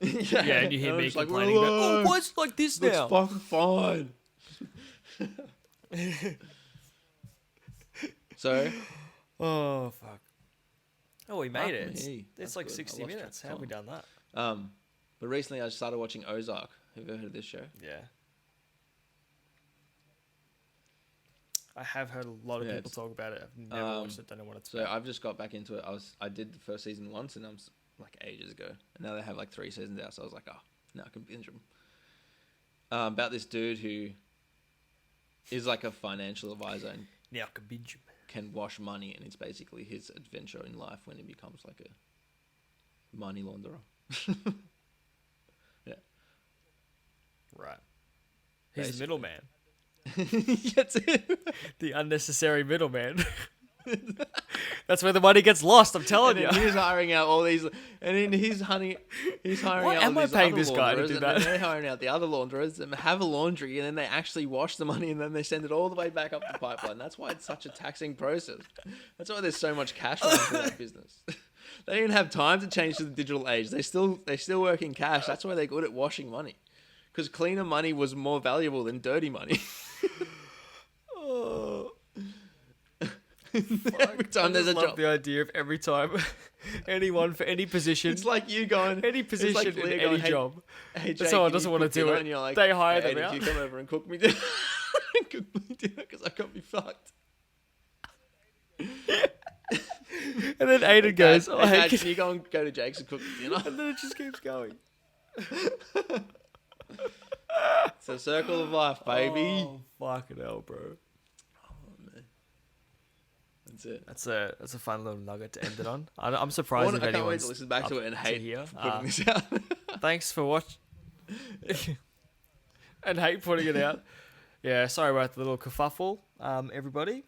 Yeah, and you hear I'm me just like, complaining about, oh, why is it like this looks now? fucking fine. So, Oh, fuck. Oh, we made Fuck it. me. It's That's like good. I 60 lost minutes. track How of have we time. done that? but recently I started watching Ozark. Have you ever heard of this show? Yeah. I have heard a lot of people talk about it. I've never watched it. Don't know what it's So about. I've just got back into it. I did the first season once, and like ages ago, and now they have like 3 seasons out. So I was like, oh, now I can binge them. About this dude who is like a financial advisor and Now I can binge 'em. can wash money, and it's basically his adventure in life when he becomes like a money launderer. Yeah. Right. He's the middleman. That's it. The unnecessary middleman. That's where the money gets lost, I'm telling And you. then he's hiring out all these, and then he's hiring Why out am all I these paying other this guy to launderers, do and that? then they're hiring out the other launderers and have a laundry, and then they actually wash the money, and then they send it all the way back up the pipeline. That's why it's such a taxing process. That's why there's so much cash running through that business. They don't even have time to change to the digital age. They still work in cash. That's why they're good at washing money, because cleaner money was more valuable than dirty money. Oh. Every time there's a love job. the idea of every time anyone for any position, It's like you going any it's position like in Leah any going, job. Hey, But Jake, someone can doesn't you wanna cook do dinner? it. And you're like, They hire hey, them Aiden, out. you come over and cook me dinner. Cook me dinner because I can't be fucked. And then Aiden goes, Dad, oh, hey, hey, Dad, can you go and go to Jake's and cook me dinner? and then it just keeps going. It's a circle of life, baby. Oh, fucking hell, bro. That's it. That's a fun little nugget to end it on. I'm surprised if I can't wait anyone's to listen back to it and hate here. putting this out. Thanks for watching. And hate putting it out. Yeah, sorry about the little kerfuffle, everybody.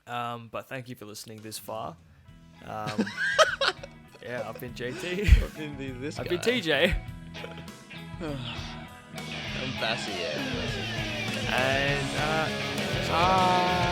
But thank you for listening this far. Yeah, I've been JT. This I've guy. been TJ. I'm Bassy, yeah. And